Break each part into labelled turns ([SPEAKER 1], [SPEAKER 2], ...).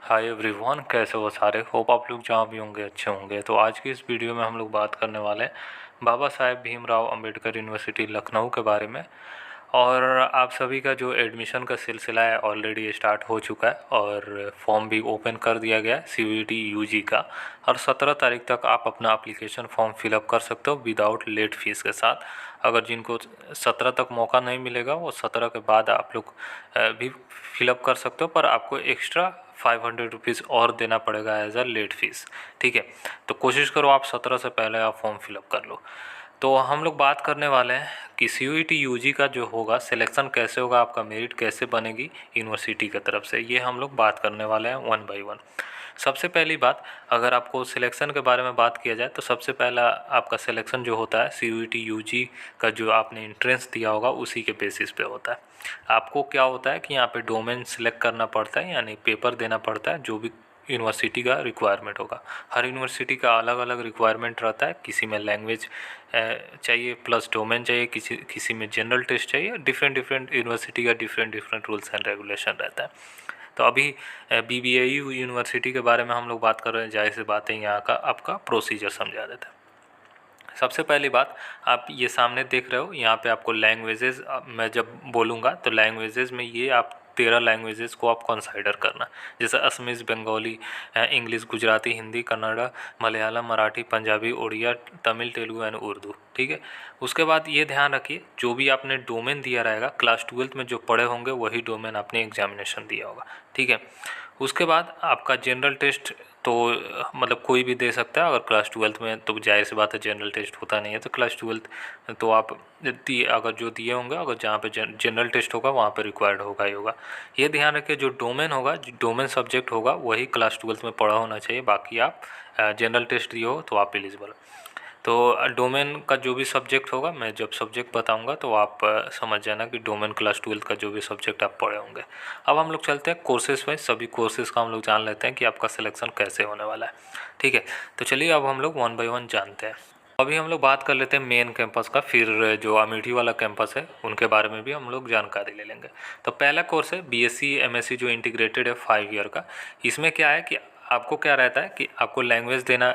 [SPEAKER 1] Hi everyone, कैसे हो सारे। होप आप लोग जहाँ भी होंगे अच्छे होंगे। तो आज की इस वीडियो में हम लोग बात करने वाले हैं बाबा साहेब भीमराव अंबेडकर यूनिवर्सिटी लखनऊ के बारे में। और आप सभी का जो एडमिशन का सिलसिला है ऑलरेडी स्टार्ट हो चुका है और फॉर्म भी ओपन कर दिया गया है CUET UG का। और 17 तारीख तक आप अपना एप्लीकेशन फॉर्म फिलअप कर सकते हो विदाउट लेट फीस के साथ। अगर जिनको 17 तक मौका नहीं मिलेगा वो 17 के बाद आप लोग भी फिलअप कर सकते हो, पर आपको एक्स्ट्रा 500 रुपीज़ और देना पड़ेगा एज अ लेट फीस। ठीक है, तो कोशिश करो आप 17 से पहले आप फॉर्म फिलअप कर लो। तो हम लोग बात करने वाले हैं कि CUET UG का जो होगा सिलेक्शन कैसे होगा, आपका मेरिट कैसे बनेगी यूनिवर्सिटी की तरफ से, ये हम लोग बात करने वाले हैं वन बाय वन। सबसे पहली बात, अगर आपको सिलेक्शन के बारे में बात किया जाए तो सबसे पहला आपका सिलेक्शन जो होता है CUET UG का जो आपने एंट्रेंस दिया होगा उसी के बेसिस पे होता है। आपको क्या होता है कि यहाँ पे डोमेन सिलेक्ट करना पड़ता है, यानी पेपर देना पड़ता है जो भी यूनिवर्सिटी का रिक्वायरमेंट होगा। हर यूनिवर्सिटी का अलग अलग रिक्वायरमेंट रहता है, किसी में लैंग्वेज चाहिए प्लस डोमेन चाहिए, किसी में जनरल टेस्ट चाहिए। डिफरेंट डिफरेंट यूनिवर्सिटी का different different rules and regulation रहता है। तो अभी BBAU यूनिवर्सिटी के बारे में हम लोग बात कर रहे हैं। जाहिर सी बात है, यहाँ का आपका प्रोसीजर समझा देता है। सबसे पहली बात, आप ये सामने देख रहे हो, यहाँ पे आपको लैंग्वेजेस मैं जब बोलूँगा तो लैंग्वेजेस में ये आप 13 लैंग्वेजेस को आप कंसाइडर करना, जैसे असमीज़, बंगाली, इंग्लिश, गुजराती, हिंदी, कन्नड़ा, मलयालम, मराठी, पंजाबी, उड़िया, तमिल, तेलुगु एंड उर्दू। ठीक है, उसके बाद ये ध्यान रखिए जो भी आपने डोमेन दिया रहेगा क्लास 12th में जो पढ़े होंगे वही डोमेन आपने एग्जामिनेशन दिया होगा। ठीक है, उसके बाद आपका जनरल टेस्ट तो मतलब कोई भी दे सकता है। अगर क्लास 12th में, तो जाहिर सी बात है जनरल टेस्ट होता नहीं है, तो क्लास 12th तो आप अगर जो दिए होंगे, अगर जहाँ पे जनरल टेस्ट होगा वहाँ पे रिक्वायर्ड होगा ही होगा। ये ध्यान रखिए जो डोमेन होगा, जो डोमेन सब्जेक्ट होगा वही क्लास 12th में पढ़ा होना चाहिए। बाकी आप जनरल टेस्ट दिए हो तो आप एलिजिबल। तो डोमेन का जो भी सब्जेक्ट होगा, मैं जब सब्जेक्ट बताऊंगा तो आप समझ जाना कि डोमेन क्लास 12th का जो भी सब्जेक्ट आप पढ़े होंगे। अब हम लोग चलते हैं कोर्सेज वाइज, सभी कोर्सेज का हम लोग जान लेते हैं कि आपका सिलेक्शन कैसे होने वाला है। ठीक है, तो चलिए अब हम लोग वन बाय वन जानते हैं। अभी हम लोग बात कर लेते हैं मेन कैंपस का, फिर जो अमेठी वाला कैंपस है उनके बारे में भी हम लोग जानकारी ले लेंगे। तो पहला कोर्स है BSc MSc जो इंटीग्रेटेड है 5 ईयर का। इसमें क्या है कि आपको क्या रहता है कि आपको लैंग्वेज देना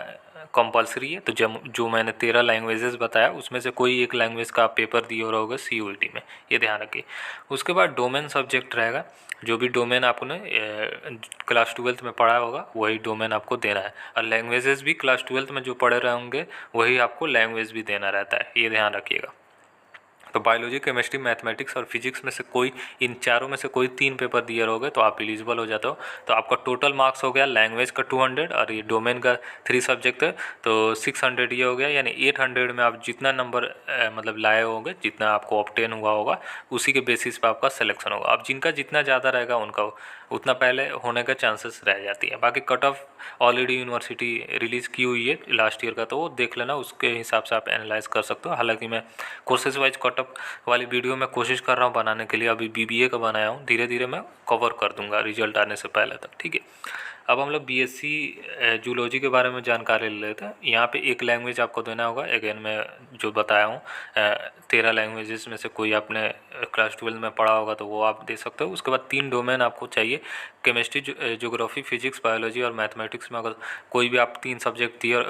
[SPEAKER 1] कंपलसरी है। तो जब जो मैंने 13 लैंग्वेजेस बताया उसमें से कोई एक लैंग्वेज का आप पेपर दिए रहोगे CUET में, ये ध्यान रखिए। उसके बाद डोमेन सब्जेक्ट रहेगा, जो भी डोमेन आपने क्लास 12th में पढ़ा होगा वही डोमेन आपको देना है। और लैंग्वेजेस भी क्लास 12th में जो पढ़े रहे होंगे वही आपको लैंग्वेज भी देना रहता है, ये ध्यान रखिएगा। तो बायोलॉजी, केमिस्ट्री, मैथमेटिक्स और फिजिक्स में से कोई, इन चारों में से कोई 3 पेपर दिए रहोगे तो आप एलिजिबल हो जाते हो। तो आपका टोटल मार्क्स हो गया लैंग्वेज का 200 और ये डोमेन का 3 सब्जेक्ट है तो 600 ये हो गया। यानी 800 में आप जितना नंबर मतलब लाए होंगे, जितना आपको ऑब्टेन हुआ होगा उसी के बेसिस पे आपका सिलेक्शन होगा। अब जिनका जितना ज़्यादा रहेगा उनका उतना पहले होने का चांसेस रह जाती है। बाकी cut off already university release की हुई है लास्ट ईयर का, तो वो देख लेना, उसके हिसाब से आप एनालाइज कर सकते हो। हालांकि मैं कोर्सेज वाइज कट ऑफ वाली वीडियो मैं कोशिश कर रहा हूँ बनाने के लिए, अभी BBA का बनाया हूँ, धीरे धीरे मैं कवर कर दूंगा रिजल्ट आने से पहले तक। ठीक है, अब हम लोग BSc जूलॉजी के बारे में जानकारी ले लेते हैं। यहाँ पे एक लैंग्वेज आपको देना होगा, अगेन मैं जो बताया हूँ 13 लैंग्वेजेस में से कोई आपने क्लास 12 में पढ़ा होगा तो वो आप दे सकते हो। उसके बाद 3 डोमेन आपको चाहिए, केमिस्ट्री, ज्योग्राफी, फिजिक्स, बायोलॉजी और मैथमेटिक्स में अगर कोई भी आप 3 सब्जेक्ट दिए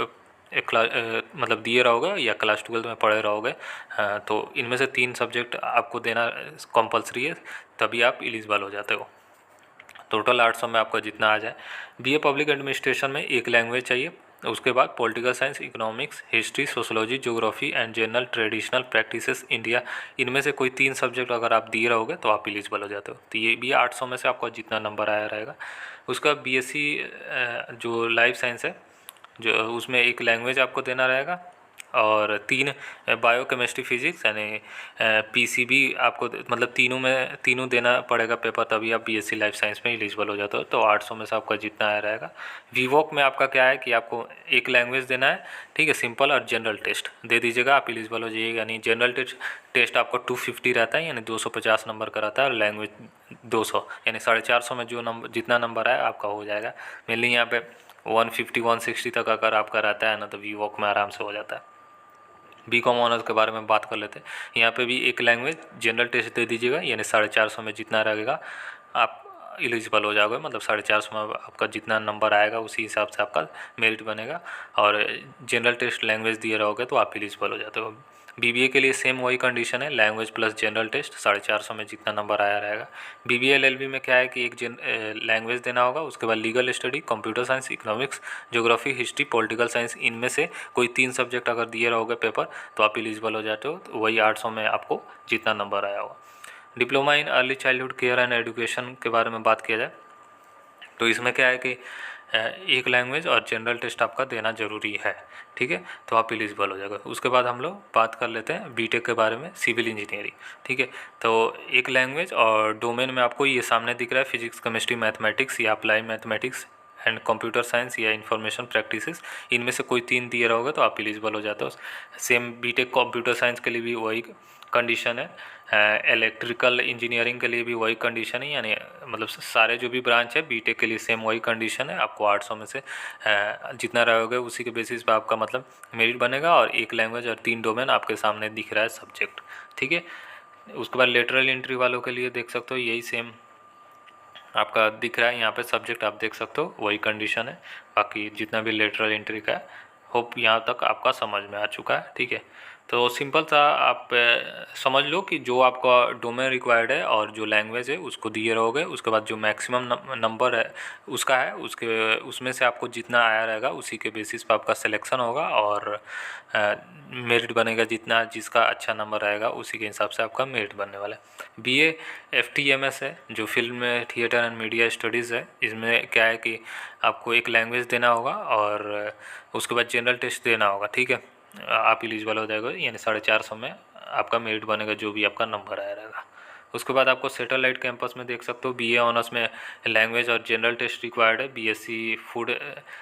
[SPEAKER 1] मतलब दिए रहोगे या क्लास 12 में पढ़े रहोगे, तो इनमें से 3 सब्जेक्ट आपको देना कंपलसरी है, तभी आप एलिजिबल हो जाते हो। टोटल 800 में आपका जितना आ जाए। BA पब्लिक एडमिनिस्ट्रेशन में एक लैंग्वेज चाहिए। उसके बाद political science, economics, history, sociology, geography and general traditional practices India, इनमें से कोई 3 सब्जेक्ट अगर आप दिए रहोगे तो आप एलिजिबल हो जाते हो। तो ये भी 800 में से आपका जितना नंबर आया रहेगा। उसका BSc जो लाइफ साइंस है, जो उसमें एक लैंग्वेज आपको देना रहेगा और 3 बायो, केमिस्ट्री, फिजिक्स यानी PCB आपको मतलब तीनों देना पड़ेगा पेपर, तभी आप BSc लाइफ साइंस में एलिजिबल हो जाते हो। तो 800 में से आपका जितना आया रहेगा। VWOC में आपका क्या है कि आपको एक लैंग्वेज देना है, ठीक है, सिंपल, और जनरल टेस्ट दे दीजिएगा, आप एलिजिबल हो जाइएगा। यानी जनरल टेस्ट आपका 250 रहता है, यानी 250 नंबर का रहता है, और लैंग्वेज 200, यानी 450 में जो नंबर जितना नंबर आए आपका हो जाएगा। मेनली यहाँ पे 150 160 तक अगर आपका रहता है ना तो VWOC में आराम से हो जाता है। BCom ऑनर्स के बारे में बात कर लेते हैं। यहाँ पे भी एक लैंग्वेज जनरल टेस्ट दे दीजिएगा, यानी 450 में जितना रहेगा आप एलिजिबल हो जाओगे, मतलब 450 में आपका जितना नंबर आएगा उसी हिसाब से आपका मेरिट बनेगा। और जनरल टेस्ट लैंग्वेज दिए रहोगे तो आप एलिजिबल हो जाते हो। बीबीए के लिए सेम वही कंडीशन है, लैंग्वेज प्लस जनरल टेस्ट 450 में जितना नंबर आया रहेगा। बीबीए एलएलबी में क्या है कि एक लैंग्वेज देना होगा, उसके बाद legal study, computer science, economics, geography, history, political science, इनमें से कोई 3 सब्जेक्ट अगर दिए रहोगे पेपर तो आप एलिजिबल हो जाते हो। तो वही 800 में आपको जितना नंबर आया होगा। Diploma in early childhood care and education के बारे में बात किया जाए तो इसमें क्या है कि एक लैंग्वेज और जनरल टेस्ट आपका देना ज़रूरी है, ठीक है, तो आप एलिजिबल हो जाएगा। उसके बाद हम लोग बात कर लेते हैं बीटेक के बारे में, सिविल इंजीनियरिंग, ठीक है। तो एक लैंग्वेज और डोमेन में आपको ये सामने दिख रहा है, फिजिक्स, केमिस्ट्री, मैथमेटिक्स या apply mathematics and computer science या इंफॉर्मेशन प्रैक्टिसेस, इनमें से कोई 3 दिए रहोगे तो आप एलिजिबल हो जाते हो। सेम बीटेक कंप्यूटर साइंस के लिए भी वही कंडीशन है, इलेक्ट्रिकल इंजीनियरिंग के लिए भी वही कंडीशन है, यानी मतलब सारे जो भी ब्रांच है बीटेक के लिए सेम वही कंडीशन है। आपको 800 में से जितना रहोगे उसी के बेसिस पे आपका मतलब मेरिट बनेगा। और एक लैंग्वेज और 3 डोमेन आपके सामने दिख रहा है सब्जेक्ट, ठीक है। उसके बाद लेटरल एंट्री वालों के लिए देख सकते हो यही सेम आपका दिख रहा है, यहाँ पे सब्जेक्ट आप देख सकते हो वही कंडीशन है। बाकी जितना भी लेटरल एंट्री का है, होप यहाँ तक आपका समझ में आ चुका है, ठीक है। तो सिंपल सा आप समझ लो कि जो आपका डोमेन रिक्वायर्ड है और जो लैंग्वेज है उसको दिए रहोगे, उसके बाद जो मैक्सिमम नंबर है उसका है, उसमें से आपको जितना आया रहेगा उसी के बेसिस पे आपका सिलेक्शन होगा और मेरिट बनेगा। जितना जिसका अच्छा नंबर रहेगा उसी के हिसाब से आपका मेरिट बनने वाला है। बीए एफटीएमएस है जो film theatre and media studies है। इसमें क्या है कि आपको एक लैंग्वेज देना होगा और उसके बाद जनरल टेस्ट देना होगा, ठीक है। आप एलिजिबल हो जाएगा, यानी 450 में आपका मेरिट बनेगा जो भी आपका नंबर आया रहेगा। उसके बाद आपको सैटेलाइट कैंपस में देख सकते हो बीए ऑनर्स में लैंग्वेज और जनरल टेस्ट रिक्वायर्ड है। BSc food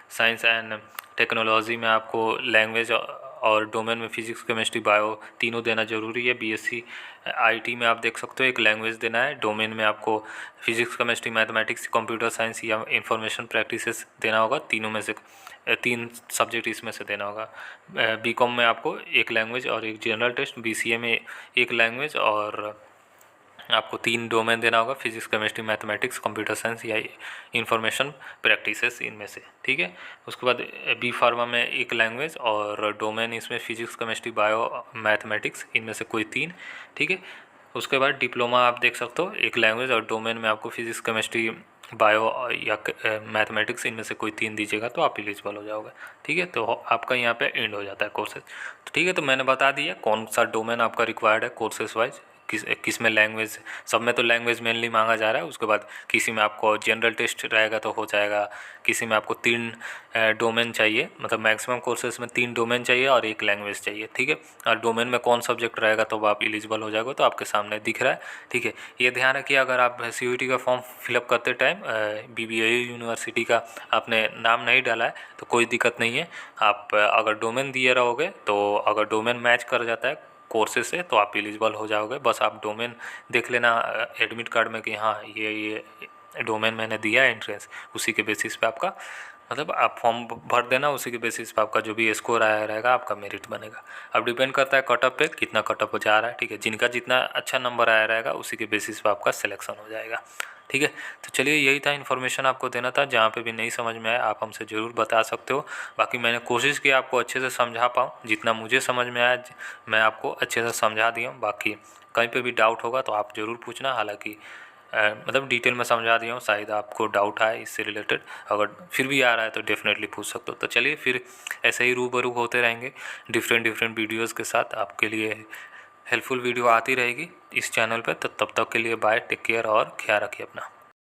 [SPEAKER 1] science and technology में आपको लैंग्वेज और डोमेन में फिजिक्स, केमिस्ट्री, बायो तीनों देना ज़रूरी है। बीएससी आईटी में आप देख सकते हो एक लैंग्वेज देना है, डोमेन में आपको physics, chemistry, mathematics, computer science या इंफॉर्मेशन प्रैक्टिसेस देना होगा। तीनों में से 3 सब्जेक्ट इसमें से देना होगा। बीकॉम में आपको एक लैंग्वेज और एक जनरल टेस्ट, बीसीए में एक लैंग्वेज और आपको 3 डोमेन देना होगा, physics, chemistry, mathematics, computer science या इंफॉर्मेशन प्रैक्टिसेस इनमें से, ठीक है। उसके बाद बी फार्मा में एक लैंग्वेज और डोमेन इसमें फिजिक्स, केमिस्ट्री, बायो, मैथमेटिक्स इनमें से कोई 3, ठीक है। उसके बाद डिप्लोमा आप देख सकते हो एक लैंग्वेज और डोमेन में आपको फिजिक्स, केमिस्ट्री, बायो या मैथमेटिक्स इनमें से कोई 3 दीजिएगा तो आप एलिजिबल हो जाओगे, ठीक है। तो आपका यहाँ पे एंड हो जाता है कोर्सेज, तो ठीक है। तो मैंने बता दिया कौन सा डोमेन आपका रिक्वायर्ड है कोर्सेज वाइज, किस में लैंग्वेज, सब में तो लैंग्वेज मेनली मांगा जा रहा है। उसके बाद किसी में आपको जनरल टेस्ट रहेगा तो हो जाएगा, किसी में आपको 3 डोमेन चाहिए, मतलब मैक्सिमम कोर्सेज में 3 डोमेन चाहिए और एक लैंग्वेज चाहिए, ठीक है। और डोमेन में कौन सब्जेक्ट रहेगा तो आप एलिजिबल हो जाएगा, तो आपके सामने दिख रहा है, ठीक है। ये ध्यान रखिए अगर आप सीयूईटी का फॉर्म फिलअप करते टाइम बीबीआई यूनिवर्सिटी का आपने नाम नहीं डाला है तो कोई दिक्कत नहीं है। आप अगर डोमेन दिए रहोगे तो अगर डोमेन मैच कर जाता है कोर्सेज से तो आप एलिजिबल हो जाओगे। बस आप डोमेन देख लेना एडमिट कार्ड में कि हाँ ये डोमेन मैंने दिया है एंट्रेंस, उसी के बेसिस पे आपका मतलब आप फॉर्म भर देना, उसी के बेसिस पे आपका जो भी स्कोर आया रहेगा आपका मेरिट बनेगा। अब डिपेंड करता है कटअप पे, कितना कटअप जा रहा है, ठीक है। जिनका जितना अच्छा नंबर आया रहेगा उसी के बेसिस पे आपका सिलेक्शन हो जाएगा, ठीक है। तो चलिए यही था इन्फॉर्मेशन आपको देना था। जहाँ पे भी नहीं समझ में आया आप हमसे ज़रूर बता सकते हो। बाकी मैंने कोशिश की आपको अच्छे से समझा पाऊँ, जितना मुझे समझ में आया मैं आपको अच्छे से समझा दिया हूँ। बाकी कहीं पे भी डाउट होगा तो आप ज़रूर पूछना, हालांकि मतलब डिटेल में समझा दिया हूँ। शायद आपको डाउट आए इससे रिलेटेड, अगर फिर भी आ रहा है तो डेफिनेटली पूछ सकते हो। तो चलिए फिर ऐसे ही रूबरू होते रहेंगे डिफरेंट वीडियोज़ के साथ। आपके लिए हेल्पफुल वीडियो आती रहेगी इस चैनल पर। तो तब तक के लिए बाय, टेक केयर और ख्याल रखिए अपना।